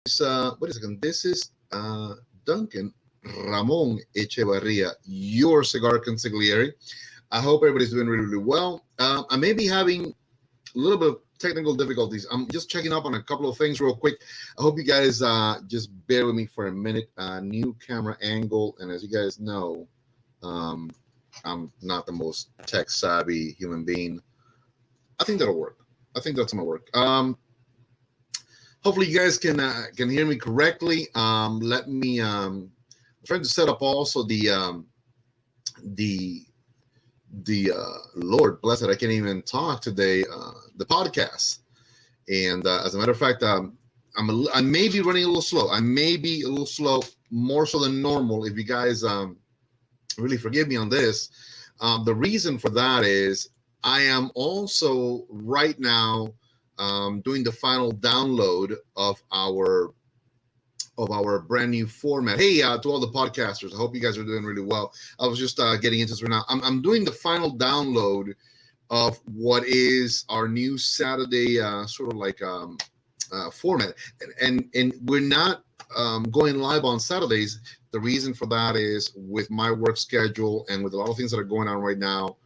wait a second. This is Duncan Ramon Echevarria, your Cigar Consigliere. I hope everybody's doing really, really well. I may be having a little bit of technical difficulties. I'm just checking up on a couple of things real quick. I hope you guys just bear with me for a minute. New camera angle, and as you guys know, um, I'm not the most tech savvy human being. I think that'll work. I think that's gonna work. Hopefully you guys can hear me correctly. Let me I'm trying to set up also the Lord bless it, I can't even talk today. The podcast, and as a matter of fact, I may be running a little slow. I may be a little slow, more so than normal. If you guys really forgive me on this, the reason for that is I am also right now doing the final download of our brand new format. Hey, to all the podcasters, I hope you guys are doing really well. I was just getting into this right now. I'm doing the final download of what is our new Saturday sort of like format, and we're not going live on Saturdays. The reason for that is with my work schedule and with a lot of things that are going on right now,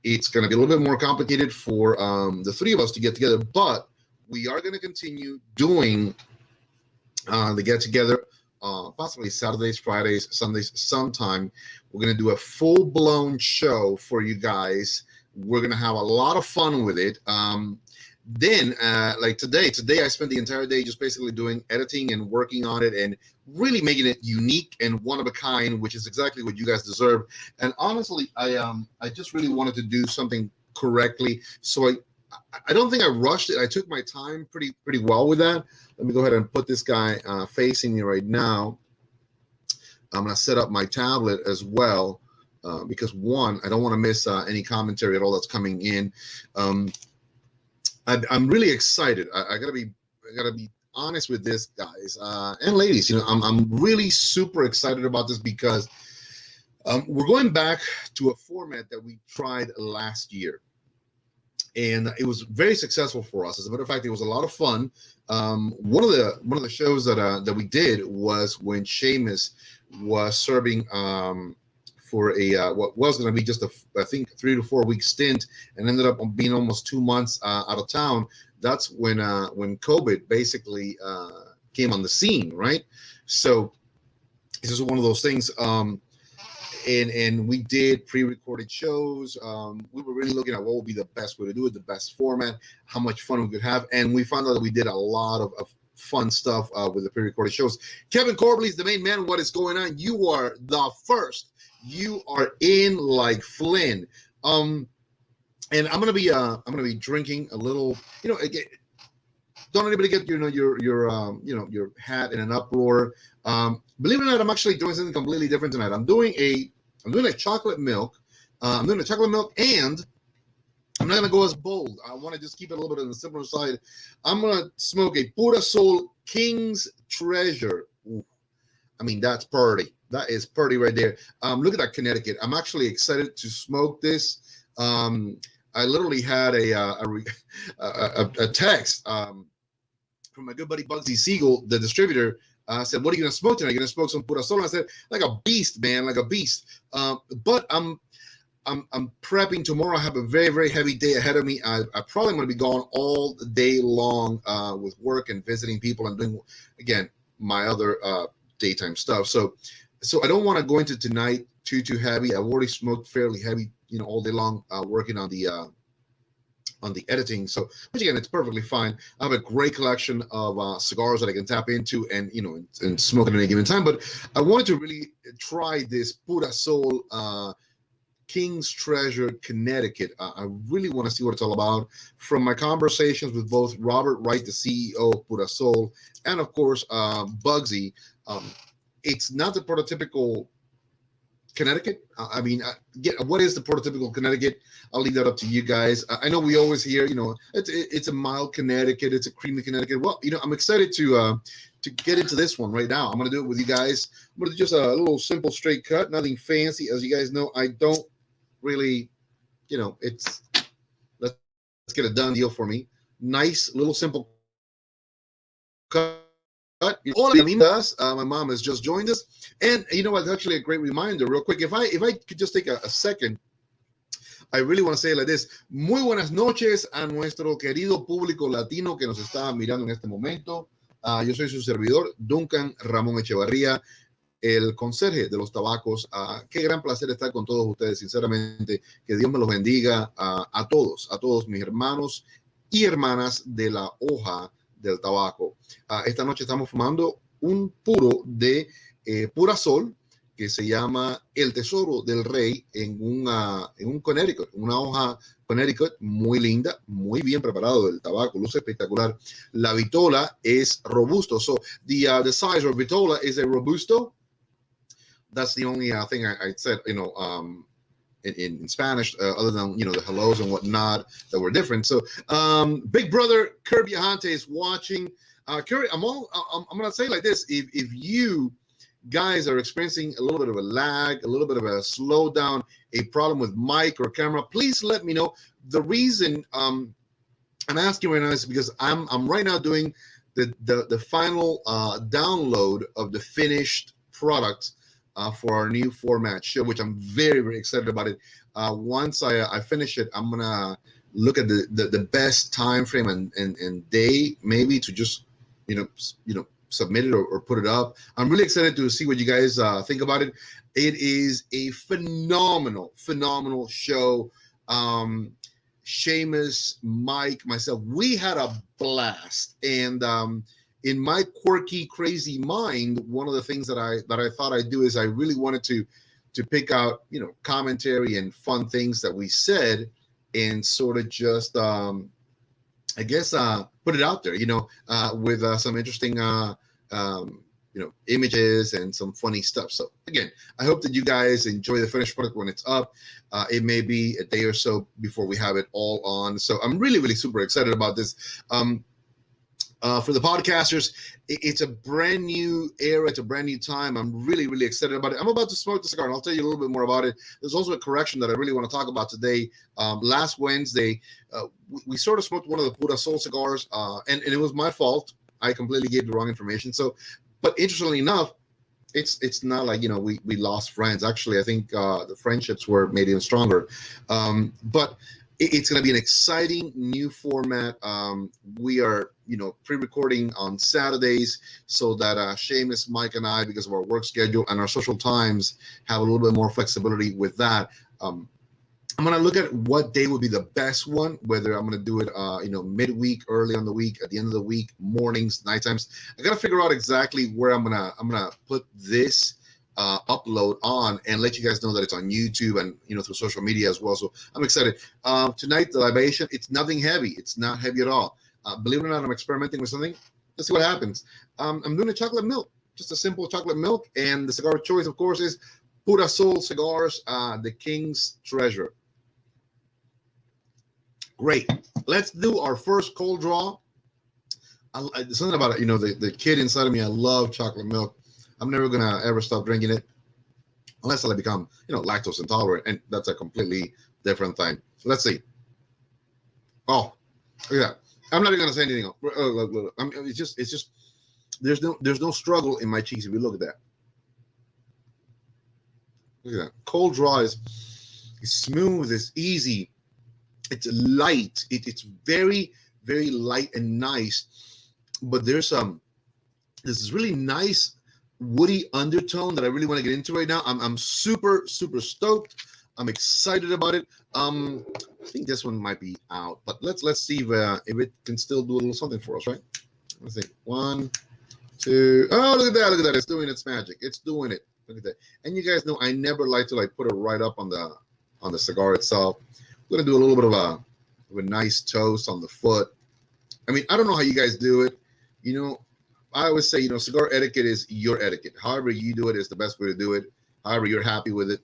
it's going to be a little bit more complicated for the three of us to get together, but we are going to continue doing the get together, possibly Saturdays, Fridays, Sundays, sometime. We're going to do a full blown show for you guys. We're going to have a lot of fun with it. Then, like today I spent the entire day just basically doing editing and working on it and really making it unique and one of a kind, which is exactly what you guys deserve. And honestly, I just really wanted to do something correctly. So I don't think I rushed it. I took my time pretty well with that. Let me go ahead and put this guy facing me right now. I'm going to set up my tablet as well because one, I don't want to miss any commentary at all that's coming in. I'm really excited. I gotta be honest with this, guys and ladies. I'm really super excited about this because we're going back to a format that we tried last year. And it was very successful for us. As a matter of fact, it was a lot of fun. One of the shows that we did was when Seamus was serving for a what was going to be just I think 3 to 4 week stint, and ended up being almost 2 months out of town. That's when COVID basically came on the scene, right? So this is one of those things. And we did pre-recorded shows. We were really looking at what would be the best way to do it, the best format, how much fun we could have. And we found out that we did a lot of fun stuff with the pre-recorded shows. Kevin Corbley's the main man. What is going on? You are the first. You are in like Flynn. And I'm gonna be drinking a little. Again, don't anybody get your hat in an uproar. Believe it or not, I'm actually doing something completely different tonight. I'm doing a chocolate milk. I'm doing a chocolate milk, and I'm not gonna go as bold. I want to just keep it a little bit on the simpler side. I'm gonna smoke a Pura Sol King's Treasure. Ooh. I mean, that's pretty. That is pretty right there. Look at that Connecticut. I'm actually excited to smoke this. I literally had a text from my good buddy Bugsy Siegel, the distributor. Said, "What are you gonna smoke tonight? Are you gonna smoke some Pura Sol?" And I said, "Like a beast, man, like a beast." But I'm prepping tomorrow. I have a very, very heavy day ahead of me. I probably am gonna be gone all day long with work and visiting people and doing again my other daytime stuff. So I don't want to go into tonight too heavy. I've already smoked fairly heavy, all day long, working on the editing. So, which again, it's perfectly fine. I have a great collection of cigars that I can tap into and and smoke at any given time. But I wanted to really try this Pura Sol King's Treasure Connecticut. I really want to see what it's all about. From my conversations with both Robert Wright, the CEO of Pura Sol, and of course Bugsy, it's not the prototypical Connecticut. What is the prototypical Connecticut? I'll leave that up to you guys. I know we always hear, it's a mild Connecticut, it's a creamy Connecticut. Well, I'm excited to get into this one right now. I'm gonna do it with you guys. I'm gonna do just a little simple straight cut, nothing fancy. As you guys know, I don't really, let's get a done deal for me. Nice little simple cut. But hola, amigas. My mom has just joined us, and you know what? Actually, a great reminder, real quick. If I could just take a second, I really want to say it like this. Muy buenas noches a nuestro querido público latino que nos está mirando en este momento. Yo soy su servidor, Dunkan Ramón Echevarria, el conserje de los tabacos. Qué gran placer estar con todos ustedes, sinceramente. Que Dios me los bendiga a todos mis hermanos y hermanas de la hoja del tabaco. Esta noche estamos fumando un puro de pura sol que se llama El Tesoro del Rey en un Connecticut, una hoja Connecticut muy linda, muy bien preparado el tabaco, luce espectacular. La vitola es robusto, so the size of vitola is a robusto. That's the only thing I said, in Spanish, other than, the hellos and whatnot that were different. So, Big Brother Kirby Ahante is watching. Kirby, I'm going to say it like this. If you guys are experiencing a little bit of a lag, a little bit of a slowdown, a problem with mic or camera, please let me know. The reason I'm asking right now is because I'm right now doing the final download of the finished product for our new format show, which I'm very, very excited about it. Once I finish it, I'm gonna look at the best time frame and day maybe to just submit it or put it up. I'm really excited to see what you guys think about it. It is a phenomenal show. Seamus, Mike, myself, we had a blast. And in my quirky, crazy mind, one of the things that I thought I'd do is I really wanted to pick out, commentary and fun things that we said and sort of just I guess put it out there, with some interesting images and some funny stuff. So again, I hope that you guys enjoy the finished product when it's up. It may be a day or so before we have it all on. So I'm really, really super excited about this. For the podcasters, it's a brand new era. It's a brand new time. I'm really, really excited about it. I'm about to smoke the cigar, and I'll tell you a little bit more about it. There's also a correction that I really want to talk about today. Last Wednesday, we sort of smoked one of the Pura Sol cigars, and it was my fault. I completely gave the wrong information. So, but interestingly enough, it's not like we lost friends. Actually, I think the friendships were made even stronger. But it's going to be an exciting new format. We are, pre-recording on Saturdays so that Seamus, Mike, and I, because of our work schedule and our social times, have a little bit more flexibility with that. I'm going to look at what day would be the best one, whether I'm going to do it, midweek, early on the week, at the end of the week, mornings, night times. I got to figure out exactly where I'm going to put this upload on and let you guys know that it's on YouTube and through social media as well. So I'm excited. Tonight the libation, it's nothing heavy. It's not heavy at all. Believe it or not, I'm experimenting with something. Let's see what happens. I'm doing a chocolate milk, just a simple chocolate milk, and the cigar choice, of course, is Pura Sol Cigars, the King's Treasure. Great. Let's do our first cold draw. Something about it, the kid inside of me. I love chocolate milk. I'm never gonna ever stop drinking it unless I become, lactose intolerant, and that's a completely different thing. So let's see. Oh, yeah. I'm not even gonna say anything else. Look. It's just. There's no struggle in my cheeks if you look at that. Look at that. Cold draw is smooth. It's easy. It's light. It's very, very light and nice. But there's this really nice woody undertone that I really want to get into right now. I'm super, super stoked. I'm excited about it. I think this one might be out, but let's see if it can still do a little something for us, right? Let's see. 1, 2. Oh, look at that! It's doing its magic. It's doing it. Look at that. And you guys know I never like to put it right up on the cigar itself. I'm gonna do a little bit of a nice toast on the foot. I mean, I don't know how you guys do it. I always say, cigar etiquette is your etiquette. However you do it is the best way to do it. However you're happy with it,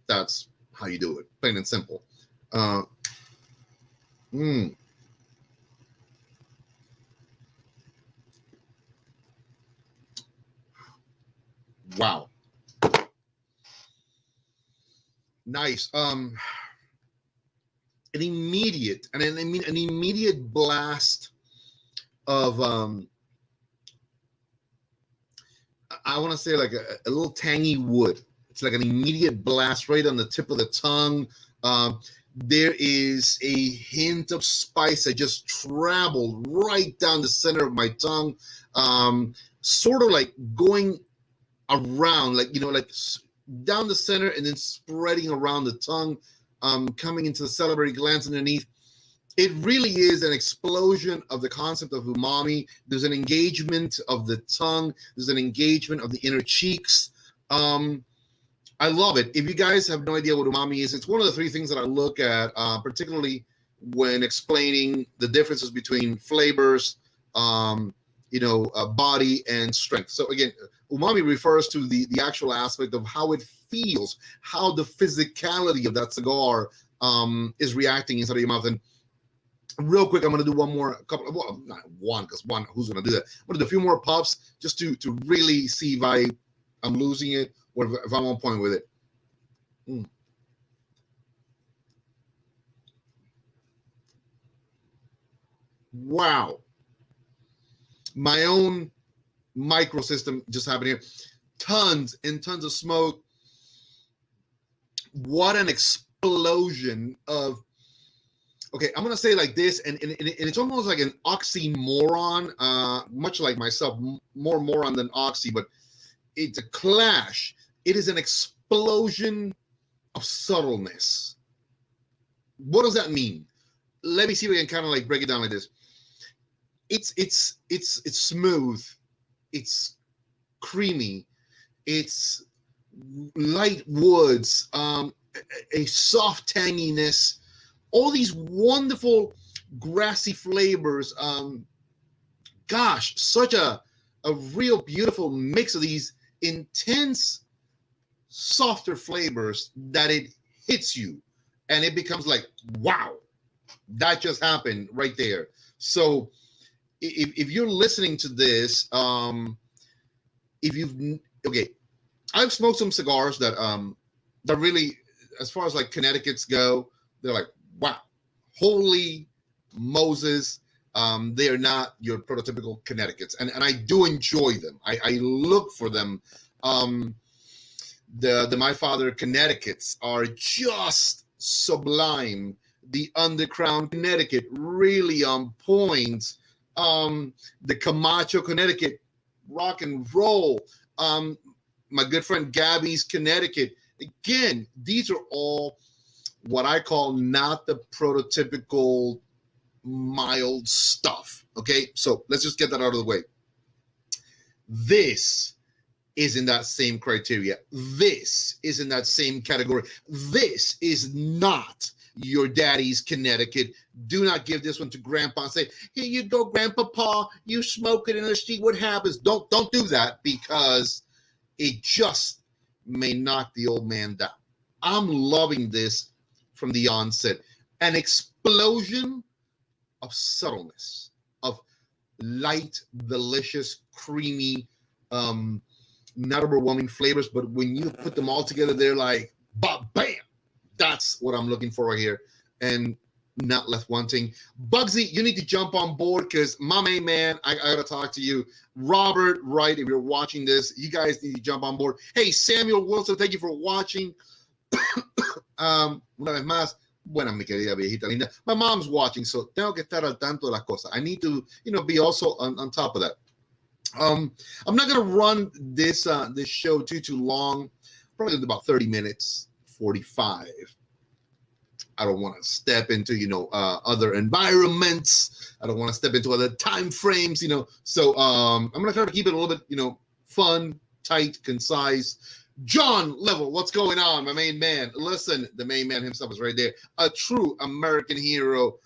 that's how you do it. Plain and simple. Wow. Nice. An immediate blast of I want to say like a little tangy wood. It's like an immediate blast right on the tip of the tongue. There is a hint of spice that just traveled right down the center of my tongue, sort of like going around, like, like down the center and then spreading around the tongue, coming into the salivary glands underneath. It really is an explosion of the concept of umami. There's an engagement of the tongue. There's an engagement of the inner cheeks. I love it. If you guys have no idea what umami is, it's one of the three things that I look at, particularly when explaining the differences between flavors, body and strength. So again, umami refers to the actual aspect of how it feels, how the physicality of that cigar is reacting inside of your mouth. And real quick, I'm going to do not one, because one, who's going to do that? I'm going to do a few more puffs just to really see if I'm losing it or if I'm on point with it. Wow. My own microsystem just happened here. Tons and tons of smoke. What an explosion of... Okay, I'm going to say it like this, and it's almost like an oxymoron, much like myself, more moron than oxy, but it's a clash. It is an explosion of subtleness. What does that mean? Let me see if we can kind of like break it down like this. It's smooth. It's creamy. It's light woods, a soft tanginess, all these wonderful grassy flavors. Gosh, such a real beautiful mix of these intense, softer flavors that it hits you and it becomes like, wow, that just happened right there. So if you're listening to this, I've smoked some cigars that really, as far as like Connecticut's go, they're like, wow, holy Moses. They are not your prototypical Connecticut's, and I do enjoy them. I look for them. The My Father Connecticut's are just sublime. The Undercrown Connecticut, really on point. The Camacho Connecticut, rock and roll. My good friend Gabby's Connecticut. Again, these are all what I call not the prototypical mild stuff. Okay, so let's just get that out of the way. This is in that same criteria. This is in that same category. This is not your daddy's Connecticut. Do not give this one to grandpa and say, here you go, grandpapa, you smoke it in the street, what happens? Don't do that, because it just may knock the old man down. I'm loving this from the onset. An explosion of subtleness, of light, delicious, creamy, not overwhelming flavors, but when you put them all together, they're like, bam! That's what I'm looking for right here, and not left wanting. Bugsy, you need to jump on board, because my main man, I gotta talk to you. Robert Wright, if you're watching this, you guys need to jump on board. Hey, Samuel Wilson, thank you for watching. Una vez más, buena mi querida viejita linda. My mom's watching, so tengo que estar al tanto de las cosas. I need to, be also on top of that. I'm not gonna run this show too long. Probably about 30 minutes, 45. I don't want to step into other environments. I don't want to step into other time frames. So I'm gonna try to keep it a little bit fun, tight, concise. John Level, what's going on, my main man? Listen, the main man himself is right there. A true American hero.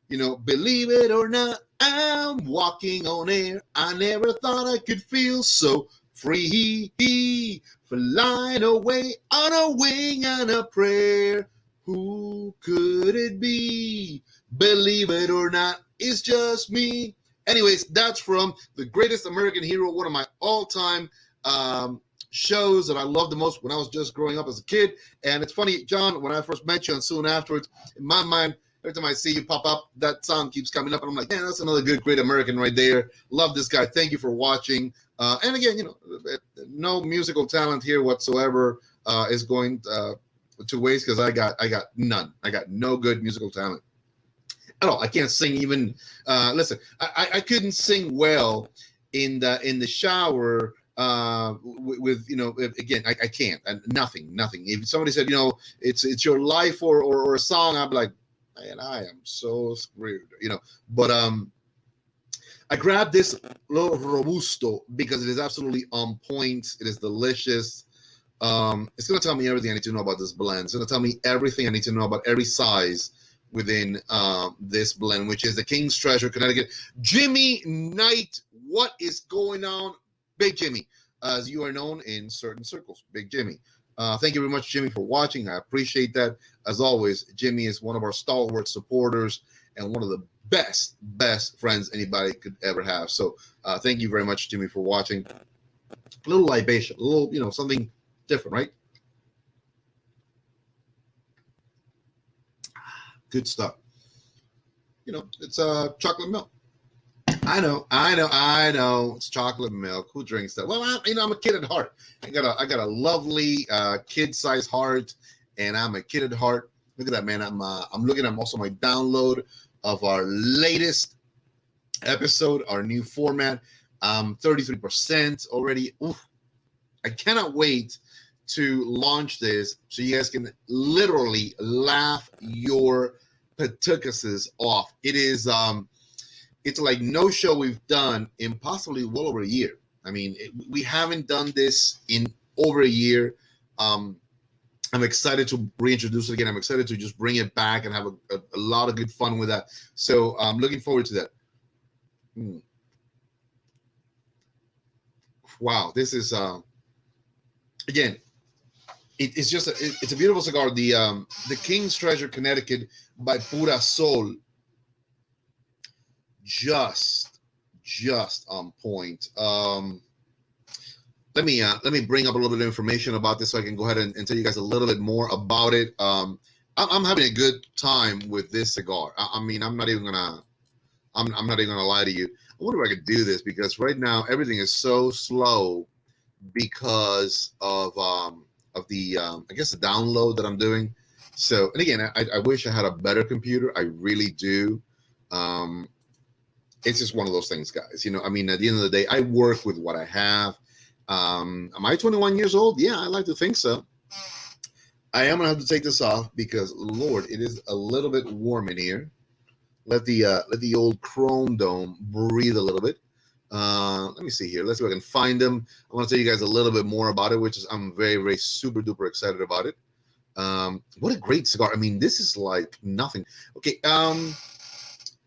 Believe it or not, I'm walking on air. I never thought I could feel so free, flying away on a wing and a prayer. Who could it be? Believe it or not, it's just me. Anyways, that's from The Greatest American Hero, one of my all-time shows that I loved the most when I was just growing up as a kid. And it's funny, John, when I first met you and soon afterwards, in my mind, Every time I see you pop up, that sound keeps coming up, and I'm like, man, that's another good, great American right there. Love this guy. Thank you for watching. And again, no musical talent here whatsoever is going to waste, because I got none. I got no good musical talent at all. I can't sing even. Listen, I couldn't sing well in the shower. With again, I can't. And nothing. If somebody said, it's your life or a song, I'm like, man, I am so screwed. But I grabbed this little Robusto because it is absolutely on point. It is delicious. It's going to tell me everything I need to know about this blend. It's going to tell me everything I need to know about every size within this blend, which is the King's Treasure Connecticut. Jimmy Knight, what is going on? Big Jimmy, as you are known in certain circles. Big Jimmy. Thank you very much, Jimmy, for watching. I appreciate that. As always, Jimmy is one of our stalwart supporters and one of the best friends anybody could ever have. So thank you very much, Jimmy, for watching. A little libation, a little, something different, right? Good stuff. It's chocolate milk. I know. It's chocolate milk. Who drinks that? Well, I'm a kid at heart. I got a lovely kid-sized heart, and I'm a kid at heart. Look at that, man. I'm looking at also my download of our latest episode, our new format. 33% already. Oof. I cannot wait to launch this so you guys can literally laugh your patucases off. It is it's like no show we've done in possibly well over a year. I mean, we haven't done this in over a year. I'm excited to reintroduce it again. I'm excited to just bring it back and have a lot of good fun with that. So I'm looking forward to that. Wow, this is again, it's just it's a beautiful cigar. The King's Treasure Connecticut by Pura Sol. Just on point. Let me bring up a little bit of information about this so I can go ahead and tell you guys a little bit more about it. I'm having a good time with this cigar. I'm not even gonna lie to you. I wonder if I could do this, because right now everything is so slow because of the I guess the download that I'm doing. So, and again, I wish I had a better computer. I really do. It's just one of those things, guys. At the end of the day, I work with what I have. Am I 21 years old? Yeah, I like to think so. I am gonna have to take this off because, Lord, it is a little bit warm in here. Let the old chrome dome breathe a little bit. Let me see here. Let's see if I can find them. I want to tell you guys a little bit more about it, which is I'm very, very super duper excited about it. What a great cigar. This is like nothing. Okay.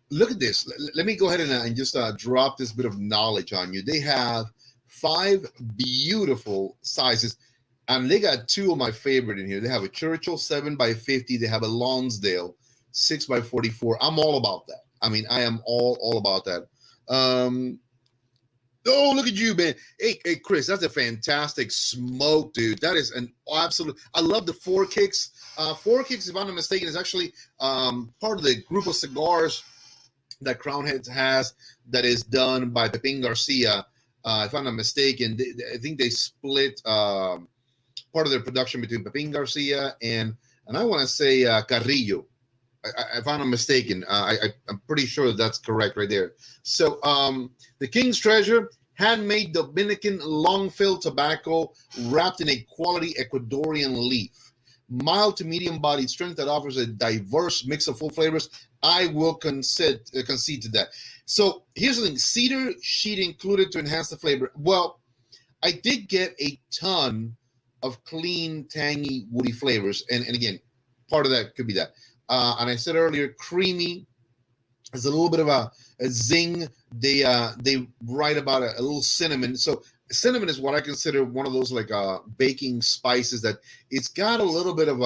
Look at this. Let me go ahead and just drop this bit of knowledge on you. They have 5 beautiful sizes, and they got 2 of my favorite in here. They have a Churchill 7x50. They have a Lonsdale 6x44. I'm all about that. I am all about that. Oh, look at you, man. Hey, Chris, that's a fantastic smoke, dude. That is an absolute. I love the 4 Kicks. 4 Kicks, if I'm not mistaken, is actually part of the group of cigars that Crown Heads has that is done by Pepin Garcia. If I'm not mistaken, I think they split part of their production between Pepin Garcia and I want to say Carrillo. If I'm not mistaken, I'm pretty sure that's correct right there. So the King's Treasure, handmade Dominican long-filled tobacco wrapped in a quality Ecuadorian leaf. Mild to medium-bodied strength that offers a diverse mix of full flavors. I will concede to that. So here's the thing. Cedar sheet included to enhance the flavor. Well, I did get a ton of clean, tangy, woody flavors. And again, part of that could be that. And I said earlier, creamy. There's a little bit of a zing. They write about a little cinnamon. So cinnamon is what I consider one of those like baking spices that it's got a little bit of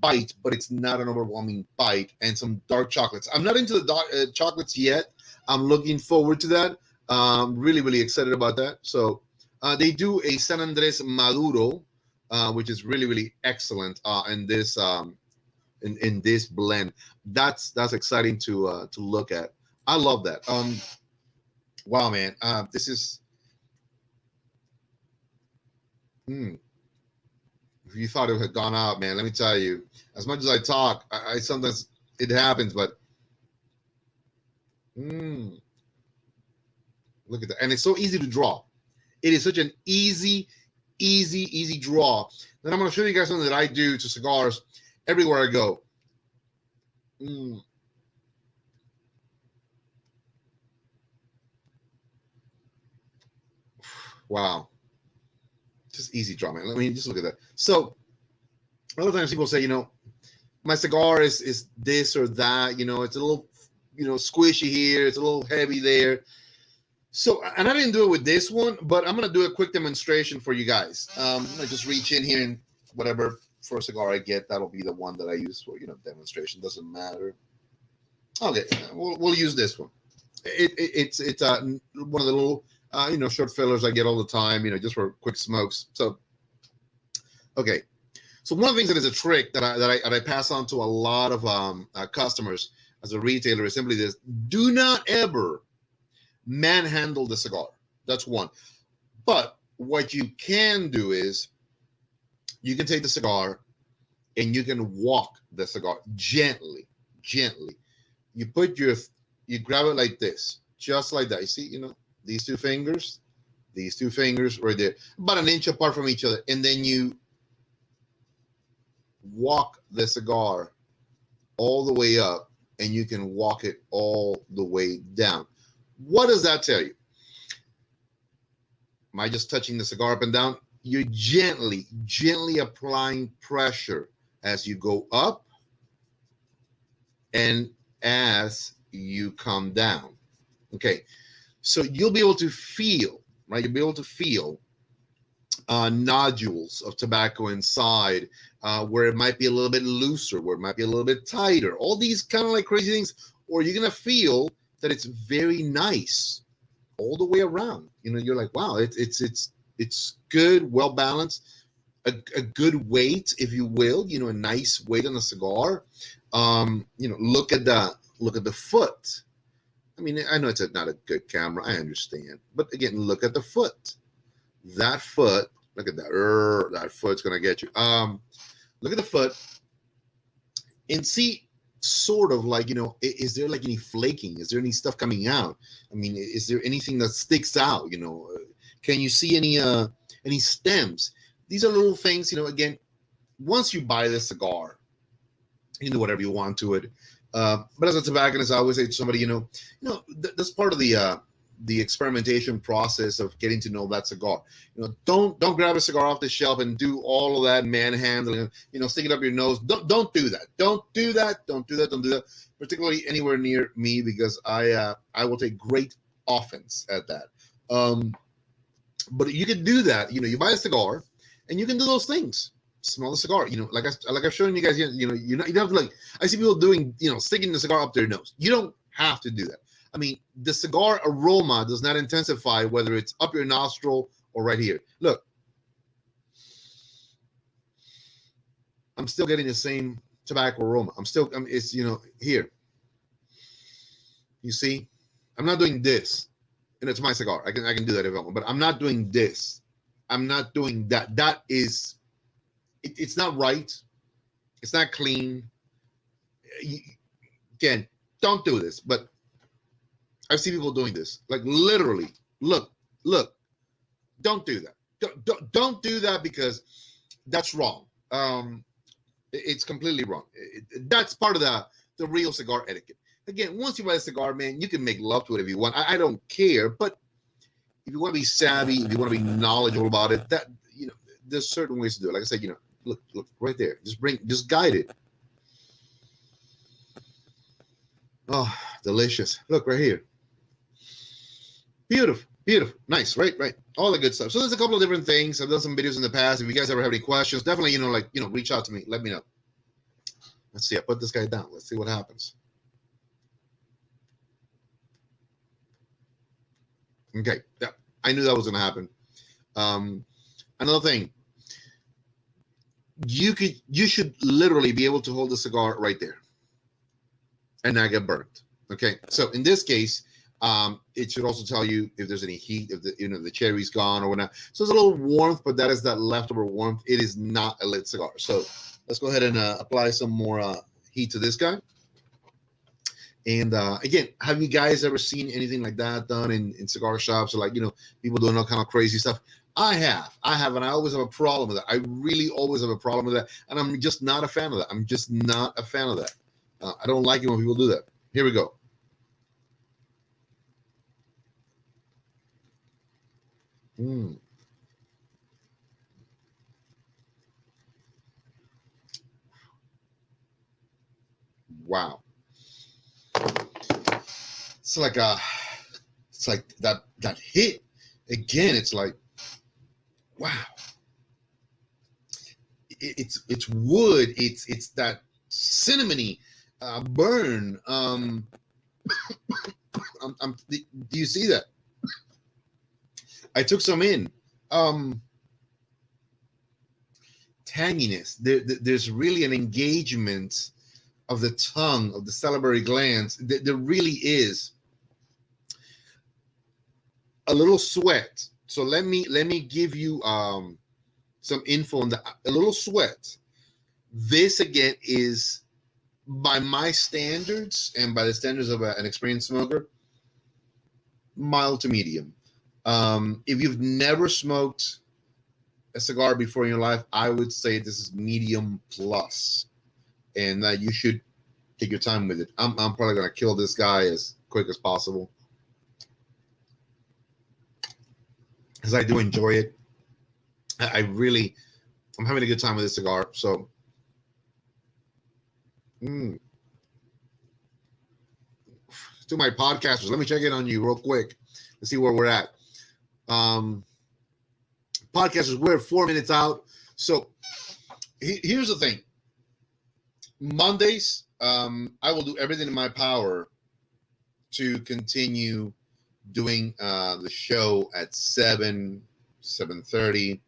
bite, but it's not an overwhelming bite. And some dark chocolates. I'm not into the dark chocolates yet. I'm looking forward to that. Really, really excited about that. So they do a San Andres Maduro, which is really, really excellent in this in this blend. That's exciting to look at. I love that. Wow, man. This is. If you thought it had gone out, man, let me tell you. As much as I talk, I sometimes it happens, but look at that, and it's so easy to draw. It is such an easy draw. Then I'm going to show you guys something that I do to cigars everywhere I go. Wow. Just easy draw, man. Let me just look at that. So a lot of times people say, my cigar is this or that, it's a little, squishy here. It's a little heavy there. So, and I didn't do it with this one, but I'm going to do a quick demonstration for you guys. I'm going to just reach in here and whatever first cigar I get, that'll be the one that I use for, demonstration. Doesn't matter. Okay, we'll use this one. It's one of the little, short fillers I get all the time, just for quick smokes. So, okay. So one of the things that is a trick that I pass on to a lot of customers as a retailer is simply this: do not ever manhandle the cigar. That's one. But what you can do is you can take the cigar and you can walk the cigar gently. You grab it like this, just like that. You see, these two fingers right there, about an inch apart from each other, and then you walk the cigar all the way up, and you can walk it all the way down. What does that tell you? Am I just touching the cigar up and down? You're gently applying pressure as you go up and as you come down. Okay, so you'll be able to feel, right? You'll be able to feel nodules of tobacco inside, where it might be a little bit looser, where it might be a little bit tighter. All these kind of like crazy things, or you're gonna feel that it's very nice all the way around. You're like, wow, it's good, well balanced, a good weight, if you will. A nice weight on a cigar. Look at the foot. I mean, I know it's not a good camera, I understand, but again, look at the foot. That foot, look at that. That foot's gonna get you. Look at the foot and see. Sort of like, is there like any flaking? Is there any stuff coming out? I mean, is there anything that sticks out? Can you see any stems? These are little things, again, once you buy this cigar, you do whatever you want to it. But as a tobacconist, I always say to somebody, that's part of the experimentation process of getting to know that cigar. Don't grab a cigar off the shelf and do all of that manhandling, stick it up your nose. Don't do that. Don't do that. Particularly anywhere near me, because I will take great offense at that. But you can do that. You buy a cigar and you can do those things. Smell the cigar. Like I've shown you guys. You don't have to, like, I see people doing, sticking the cigar up their nose. You don't have to do that. I mean, the cigar aroma does not intensify whether it's up your nostril or right here. Look, I'm still getting the same tobacco aroma. It's, here. You see, I'm not doing this, and it's my cigar. I can do that if I want, but I'm not doing this. I'm not doing that. That is, it's not right. It's not clean. Again, don't do this, but I've seen people doing this, like literally. Look, don't do that. Don't do that, because that's wrong. It's completely wrong. That's part of the real cigar etiquette. Again, once you buy a cigar, man, you can make love to it if you want. I don't care, but if you want to be savvy, if you want to be knowledgeable about it, that there's certain ways to do it. Like I said, look right there. Just guide it. Oh, delicious. Look right here. Beautiful, nice, right, all the good stuff. So there's a couple of different things. I've done some videos in the past. If you guys ever have any questions, definitely, reach out to me. Let me know. Let's see. I put this guy down. Let's see what happens. Okay, yeah, I knew that was going to happen. Another thing. you should literally be able to hold the cigar right there and not get burnt. Okay, so in this case, it should also tell you if there's any heat, if the cherry's gone or whatnot. So there's a little warmth, but that is that leftover warmth. It is not a lit cigar. So let's go ahead and apply some more heat to this guy. And again, have you guys ever seen anything like that done in cigar shops, or like, people doing all kind of crazy stuff? I have, and I always have a problem with that. I really always have a problem with that, and I'm just not a fan of that. I'm just not a fan of that. I don't like it when people do that. Here we go. Wow. It's like that hit again. It's like, wow. It's wood. It's that cinnamony burn. Do you see that? I took some in. Tanginess. There's really an engagement of the tongue, of the salivary glands. There really is a little sweat. So let me give you some info on that. A little sweat. This again is, by my standards and by the standards of an experienced smoker, mild to medium. If you've never smoked a cigar before in your life, I would say this is medium plus, and that you should take your time with it. I'm probably gonna kill this guy as quick as possible, because I do enjoy it. I'm having a good time with this cigar. So, to my podcasters, let me check in on you real quick to see where we're at. Podcasters, we're 4 minutes out. So here's the thing. Mondays, I will do everything in my power to continue doing the show at 7:30.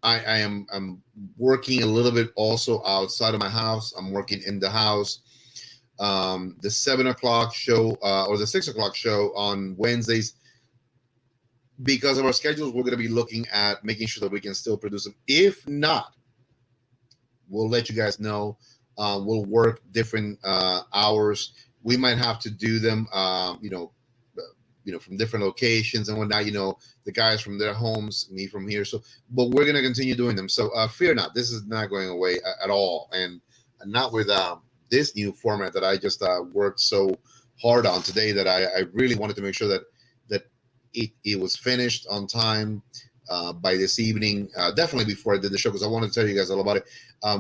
I'm working a little bit also outside of my house. I'm working in the house. The 7 o'clock show or the 6 o'clock show on Wednesdays, because of our schedules, we're going to be looking at making sure that we can still produce them. If not, we'll let you guys know. We'll work different hours. We might have to do them, from different locations and whatnot. The guys from their homes, me from here. So, but we're going to continue doing them. So fear not. This is not going away at all, and not with this new format that I just worked so hard on today. That I really wanted to make sure that it was finished on time by this evening, definitely before I did the show, because I wanted to tell you guys all about it.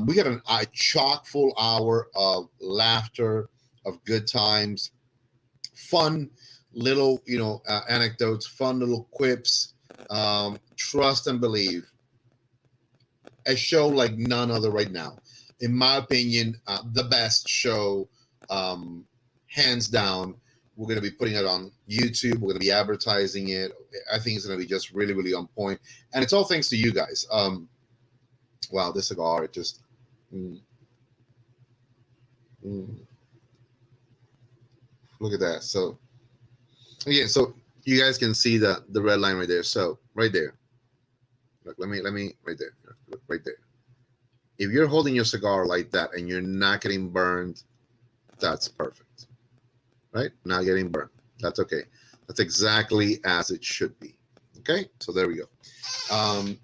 We got a chock full hour of laughter, of good times, fun little, anecdotes, fun little quips. Trust and believe, a show like none other right now. In my opinion, the best show, hands down. We're going to be putting it on YouTube. We're going to be advertising it. I think it's going to be just really, really on point. And it's all thanks to you guys. Wow, this cigar, it just... Look at that. So, again, so you guys can see the red line right there. So, right there. Look, let me, right there. Look, right there. If you're holding your cigar like that and you're not getting burned, that's perfect. Right? Not getting burned. That's okay. That's exactly as it should be. Okay? So there we go.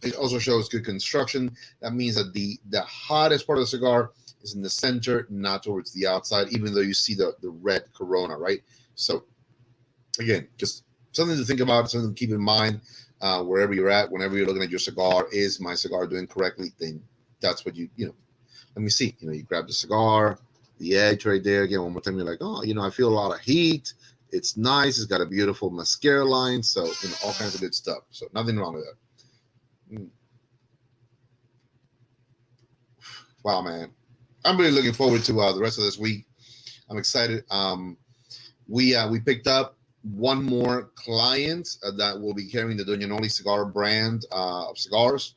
It also shows good construction. That means that the hottest part of the cigar is in the center, not towards the outside, even though you see the red corona, right? So again, just something to think about, something to keep in mind wherever you're at, whenever you're looking at your cigar. Is my cigar doing correctly? Then that's what let me see. You grab the cigar, the edge right there. Again, one more time, you're like, oh, I feel a lot of heat. It's nice. It's got a beautiful mascara line. So, all kinds of good stuff. So nothing wrong with that. Wow, man. I'm really looking forward to the rest of this week. I'm excited. We picked up one more client that will be carrying the Doña NOLI cigar brand of cigars.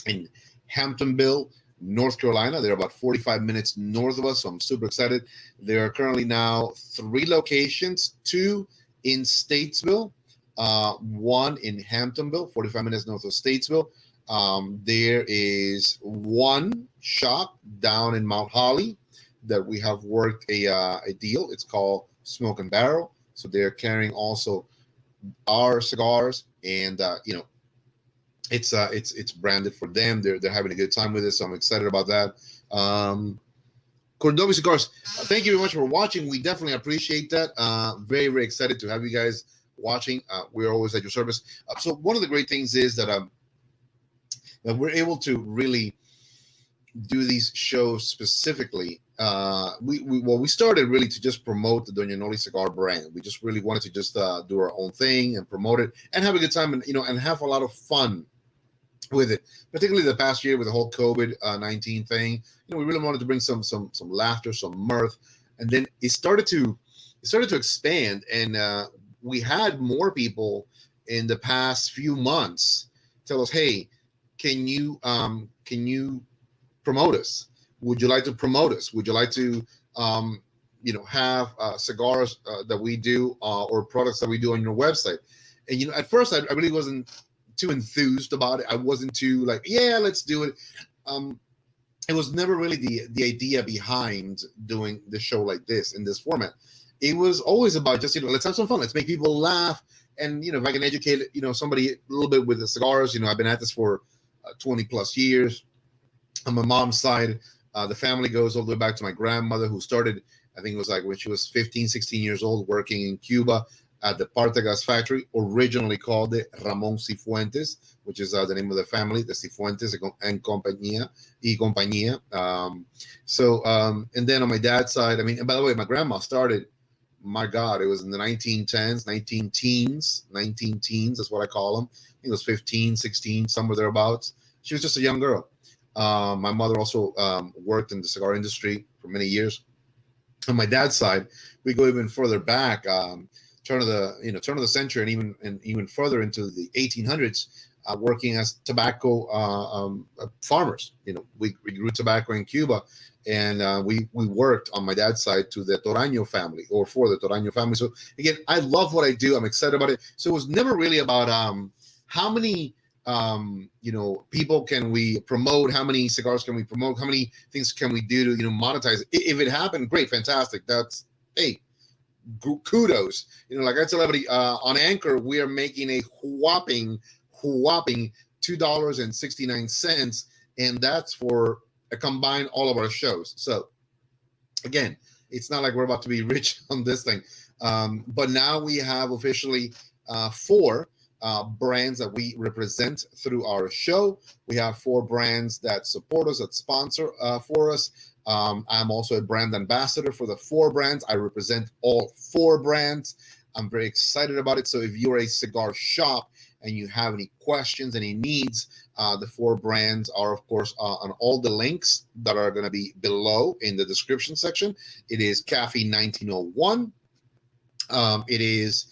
in Hamptonville, North Carolina. They're about 45 minutes north of us, so I'm super excited. There are currently now 3 locations, 2 in Statesville, 1 in Hamptonville, 45 minutes north of Statesville. There is 1 shop down in Mount Holly that we have worked a deal. It's called Smoke and Barrel. So they're carrying also our cigars, and it's branded for them. They're having a good time with it, so I'm excited about that. Cordoba Cigars, thank you very much for watching. We definitely appreciate that. Very, very excited to have you guys watching. We're always at your service. So one of the great things is that we're able to really do these shows specifically. We started really to just promote the Doña NOLI cigar brand. We just really wanted to just do our own thing and promote it and have a good time, and have a lot of fun with it, particularly the past year with the whole COVID-19 thing. We really wanted to bring some laughter, some mirth, and then it started to expand, and we had more people in the past few months tell us, hey, can you promote us? Would you like to promote us? Would you like to have cigars that we do or products that we do on your website? And at first I really wasn't too enthused about it. I wasn't too like, yeah, let's do it. It was never really the idea behind doing the show like this in this format. It was always about just let's have some fun, let's make people laugh, and if I can educate somebody a little bit with the cigars. I've been at this for 20 plus years. On my mom's side, the family goes all the way back to my grandmother, who started, I think it was like when she was 15, 16 years old, working in Cuba at the Partagas factory, originally called it Ramón Cifuentes, which is the name of the family, the Cifuentes and compañía. And then on my dad's side, and by the way, my grandma started, my God, it was in the 1910s, 19 teens, that's what I call them. I think it was 15, 16, somewhere thereabouts. She was just a young girl. My mother also worked in the cigar industry for many years. On my dad's side, we go even further back, turn of the century, and even further into the 1800s, working as tobacco farmers. We grew tobacco in Cuba, and we worked on my dad's side to the Toraño family, or for the Toraño family. So again, I love what I do. I'm excited about it. So it was never really about how many people can we promote, how many cigars can we promote, how many things can we do to monetize it. If it happened, great, fantastic. That's, hey, kudos. Like I tell everybody, on Anchor, we are making a whopping $2.69, and that's for a combined all of our shows. So again, it's not like we're about to be rich on this thing, but now we have officially 4 brands that we represent through our show. We have 4 brands that support us, that sponsor for us. I'm also a brand ambassador for the 4 brands. I represent all 4 brands. I'm very excited about it. So if you're a cigar shop and you have any questions, any needs, the 4 brands are, of course, on all the links that are going to be below in the description section. It is Cafe 1901. It is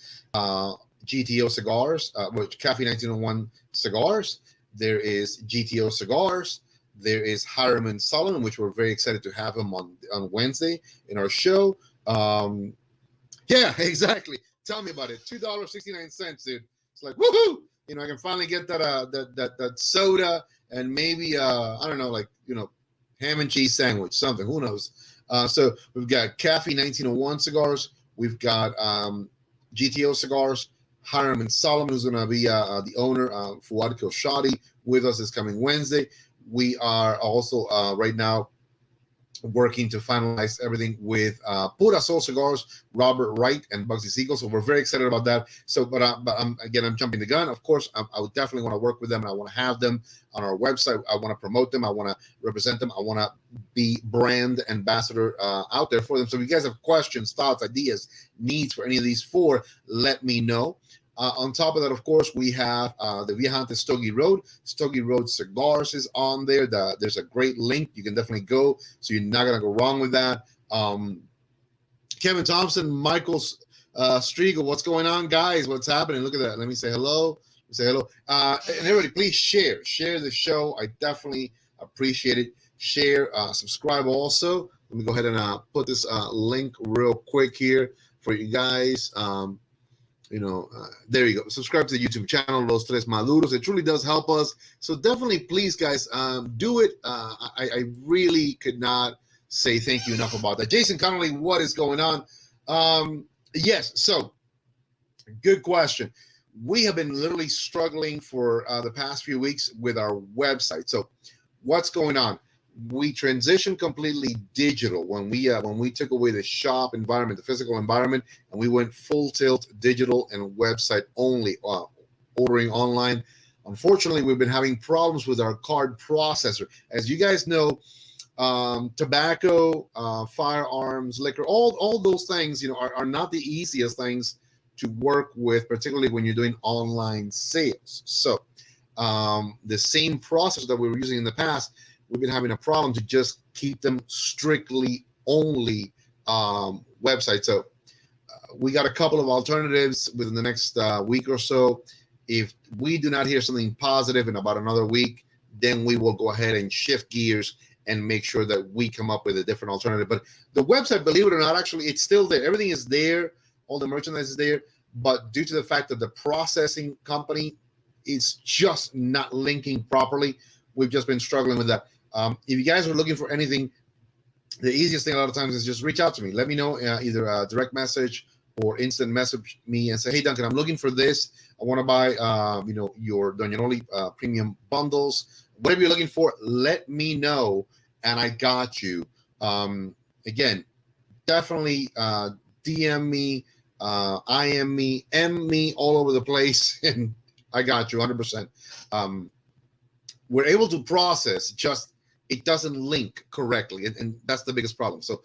GTO Cigars, which Cafe 1901 Cigars. There is GTO Cigars. There is Hiram Solomon, which we're very excited to have him on Wednesday in our show. Yeah, exactly. Tell me about it. $2.69, dude. It's like, woohoo! I can finally get that soda and maybe I don't know, ham and cheese sandwich, something. Who knows? So we've got Cafe 1901 Cigars. We've got GTO Cigars. Hiram Solomon, who's going to be the owner, Fuad Kilshadi, with us this coming Wednesday. We are also right now working to finalize everything with Pura Sol Cigars, Robert Wright, and Bugsy Siegel. So we're very excited about that. So, but I'm jumping the gun. Of course, I would definitely want to work with them, and I want to have them on our website. I want to promote them. I want to represent them. I want to be brand ambassador out there for them. So if you guys have questions, thoughts, ideas, needs for any of these 4, let me know. On top of that, of course, we have the Viajante Stogie Road. Stogie Road Cigars is on there. There's a great link. You can definitely go. So you're not going to go wrong with that. Kevin Thompson, Michael's Strigo, what's going on, guys? What's happening? Look at that. Let me say hello. Say hello. And everybody, please share the show. I definitely appreciate it. Share, subscribe also. Let me go ahead and put this link real quick here for you guys. There you go. Subscribe to the YouTube channel, Los Tres Maduros. It truly does help us. So definitely, please, guys, do it. I really could not say thank you enough about that. Jason Connolly, what is going on? Yes, so good question. We have been literally struggling for the past few weeks with our website. So what's going on? We transitioned completely digital when we took away the shop environment, the physical environment, and we went full tilt digital and website only, ordering online. Unfortunately, we've been having problems with our card processor. As you guys know, tobacco, firearms, liquor, all those things, are not the easiest things to work with, particularly when you're doing online sales. So the same process that we were using in the past, we've been having a problem to just keep them strictly only website. So we got a couple of alternatives within the next week or so. If we do not hear something positive in about another week, then we will go ahead and shift gears and make sure that we come up with a different alternative. But the website, believe it or not, actually, it's still there. Everything is there. All the merchandise is there. But due to the fact that the processing company is just not linking properly, we've just been struggling with that. If you guys are looking for anything, the easiest thing a lot of times is just reach out to me. Let me know, either a direct message or instant message me and say, hey, Duncan, I'm looking for this. I want to buy, your Doña Noli premium bundles. Whatever you're looking for, let me know, and I got you. Again, definitely DM me, IM me, M me all over the place, and I got you 100%. We're able to process, just it doesn't link correctly, and that's the biggest problem. So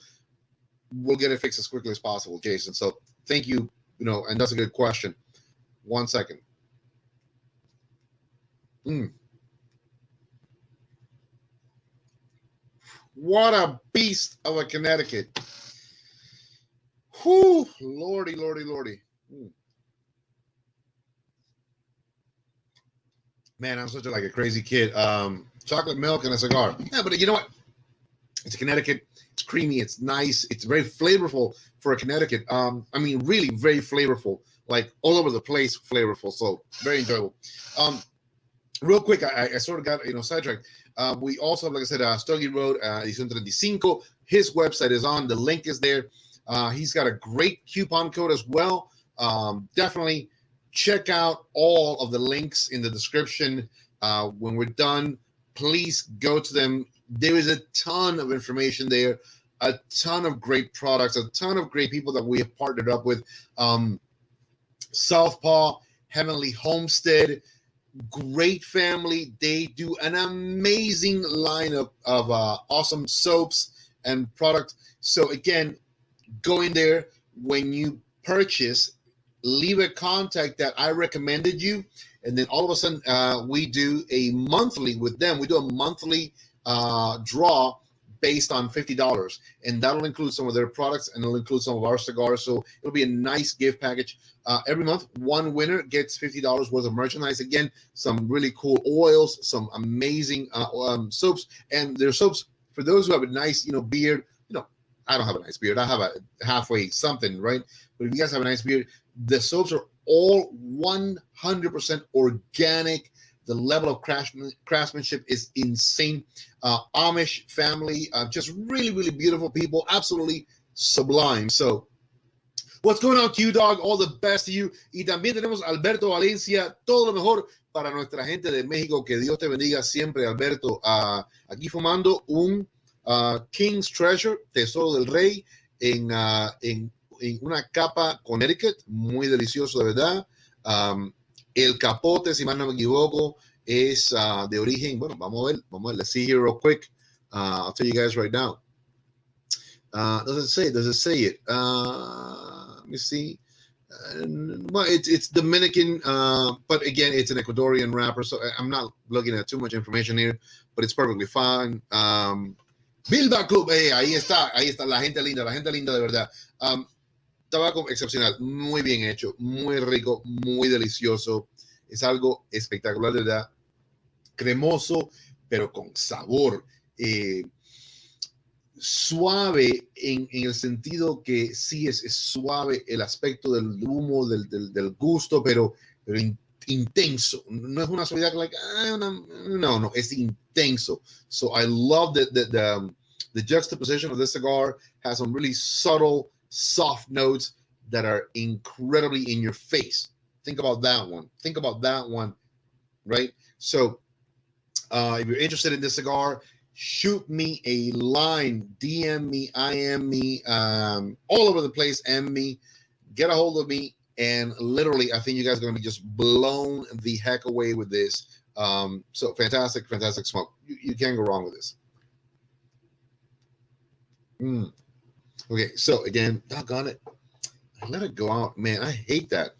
we'll get it fixed as quickly as possible, Jason. So thank you, and that's a good question. 1 second. What a beast of a Connecticut. Whew, lordy. Man, I'm such a crazy kid. Chocolate milk and a cigar. Yeah, but you know what? It's a Connecticut. It's creamy. It's nice. It's very flavorful for a Connecticut. Really very flavorful. Like all over the place, flavorful. So very enjoyable. Real quick, I sort of got sidetracked. We also have, like I said, Stogie Road, Edición 35. His website is on. The link is there. He's got a great coupon code as well. Definitely check out all of the links in the description. When we're done, please go to them. There is a ton of information there, a ton of great products, a ton of great people that we have partnered up with. Southpaw, Heavenly Homestead, great family. They do an amazing line of awesome soaps and product. So again, go in there. When you purchase, leave a contact that I recommended you, and then all of a sudden we do a monthly with them. We do a monthly draw based on $50, and that'll include some of their products, and it'll include some of our cigars. So it'll be a nice gift package. Every month, one winner gets $50 worth of merchandise. Again, some really cool oils, some amazing soaps, and their soaps for those who have a nice, beard. I don't have a nice beard. I have a halfway something, right? But if you guys have a nice beard, the soaps are all 100% organic. The level of craftsmanship is insane. Amish family, just really, really beautiful people, absolutely sublime. So, what's going on, Q-Dog? All the best to you. Y también tenemos Alberto Valencia. Todo lo mejor para nuestra gente de México. Que Dios te bendiga siempre, Alberto. Aquí fumando un King's Treasure, Tesoro del Rey, en una capa Connecticut, muy delicioso de verdad. El capote, si mal no me equivoco, es de origen, bueno, vamos a ver, let's see here real quick. I'll tell you guys right now. Does it say it? Let me see. Well, it's Dominican, but again, it's an Ecuadorian wrapper, so I'm not looking at too much information here, but it's perfectly fine. Bilda Club, ahí está la gente linda de verdad. tabaco excepcional, muy bien hecho, muy rico, muy delicioso. Es algo espectacular, de verdad. Cremoso, pero con sabor. Suave en el sentido que sí es suave el aspecto del humo, del gusto, pero intenso. No es una suavidad like, no, es intenso. So I love the juxtaposition of this cigar. Has some really subtle, soft notes that are incredibly in your face. Think about that one. Think about that one, right? So if you're interested in this cigar, shoot me a line, DM me, IM me, all over the place, M me, get a hold of me, and literally, I think you guys are going to be just blown the heck away with this. So fantastic, fantastic smoke. You can't go wrong with this. Okay, so again, doggone it, I let it go out. Man, I hate that.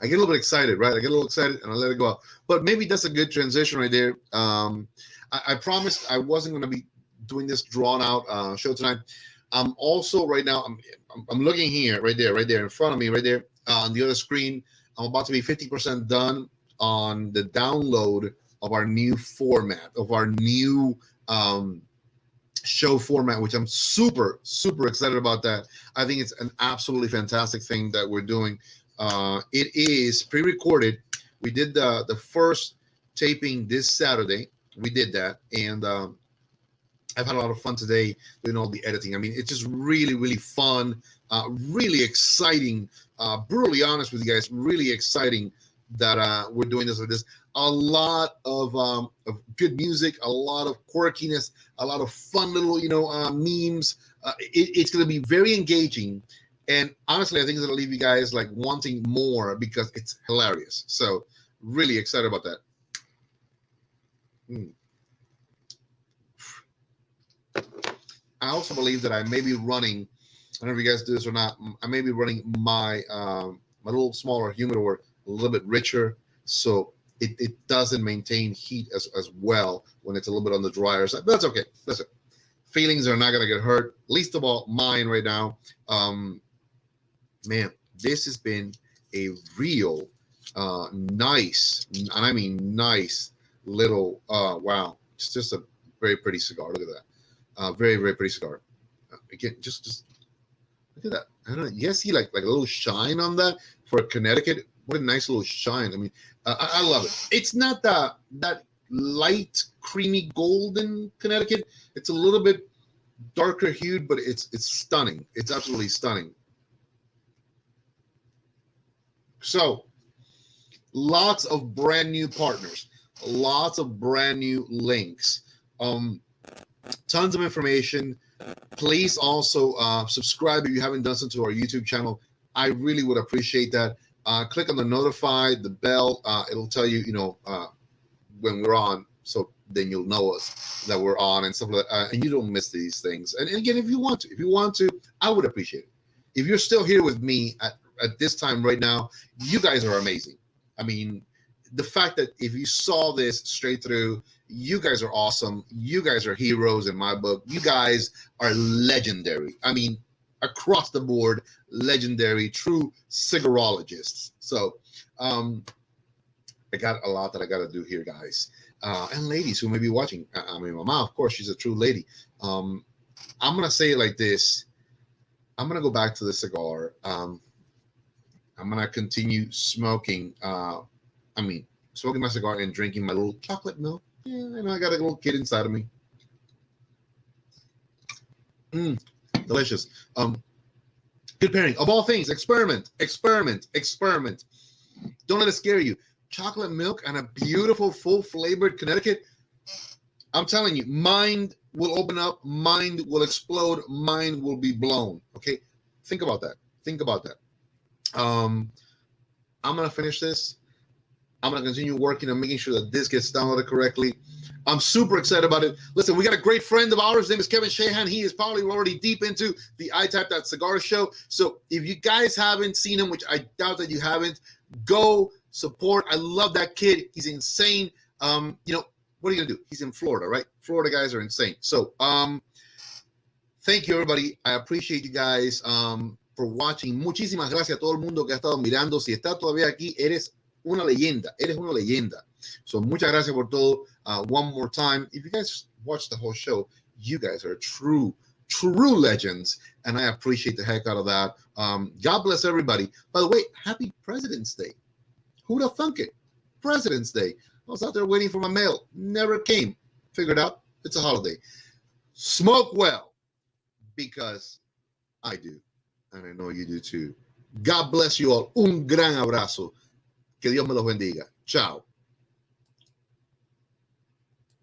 I get a little bit excited, right? I get a little excited and I let it go out. But maybe that's a good transition right there. I promised I wasn't going to be doing this drawn out show tonight. I'm also right now, I'm looking here, right there in front of me, right there on the other screen. I'm about to be 50% done on the download of our new format, of our new show format, which I'm super, super excited about that. I think it's an absolutely fantastic thing that we're doing. It is pre-recorded. We did the first taping this Saturday. We did that, and I've had a lot of fun today doing all the editing. I mean, it's just really, really fun, really exciting. Brutally honest with you guys, really exciting that we're doing this with this. A lot of good music, a lot of quirkiness, a lot of fun little memes. It's going to be very engaging. And honestly, I think it's going to leave you guys like wanting more because it's hilarious. So really excited about that. I also believe that I may be running, I don't know if you guys do this or not, I may be running my my little smaller humidor a little bit richer, so it doesn't maintain heat as well when it's a little bit on the drier side. But that's okay. Listen, feelings are not going to get hurt, least of all mine right now. Man, this has been a real nice, and I mean nice little, wow, it's just a very pretty cigar. Look at that. Very, very pretty cigar. Again, just look at that. I don't know. You guys see like a little shine on that for Connecticut? What a nice little shine. I mean, I love it. It's not that light, creamy golden Connecticut. It's a little bit darker hued, but it's stunning. It's absolutely stunning. So, lots of brand new partners, lots of brand new links. Tons of information. Please also subscribe if you haven't done so to our YouTube channel. I really would appreciate that. Click on the notify, the bell. It'll tell you, when we're on, so then you'll know us that we're on and stuff like that. And you don't miss these things. And again, if you want to, I would appreciate it. If you're still here with me at this time right now, you guys are amazing. I mean, the fact that if you saw this straight through, you guys are awesome. You guys are heroes in my book. You guys are legendary. I mean, across the board, legendary, true cigarologists. So I got a lot that I got to do here, guys. And ladies who may be watching. I mean, my mom, of course, she's a true lady. I'm going to say it like this. I'm going to go back to the cigar. I'm going to continue smoking. Smoking my cigar and drinking my little chocolate milk. Yeah, I know I got a little kid inside of me. Delicious. Good pairing. Of all things, experiment. Don't let it scare you. Chocolate milk and a beautiful, full-flavored Connecticut. I'm telling you, mind will open up, mind will explode, mind will be blown. Okay? Think about that. I'm going to finish this. I'm going to continue working on making sure that this gets downloaded correctly. I'm super excited about it. Listen, we got a great friend of ours. His name is Kevin Shahan. He is probably already deep into the iType That Cigar show. So if you guys haven't seen him, which I doubt that you haven't, go support. I love that kid. He's insane. What are you going to do? He's in Florida, right? Florida guys are insane. So thank you, everybody. I appreciate you guys. for watching. Muchísimas gracias a todo el mundo que ha estado mirando. Si está todavía aquí, eres una leyenda. Eres una leyenda. So, muchas gracias por todo. One more time. If you guys watch the whole show, you guys are true legends, and I appreciate the heck out of that. God bless everybody. By the way, happy President's Day. Who'd have thunk it? President's Day. I was out there waiting for my mail. Never came. Figured out it's a holiday. Smoke well, because I do, and I know you do too. God bless you all. Un gran abrazo. Que Dios me los bendiga. Chao.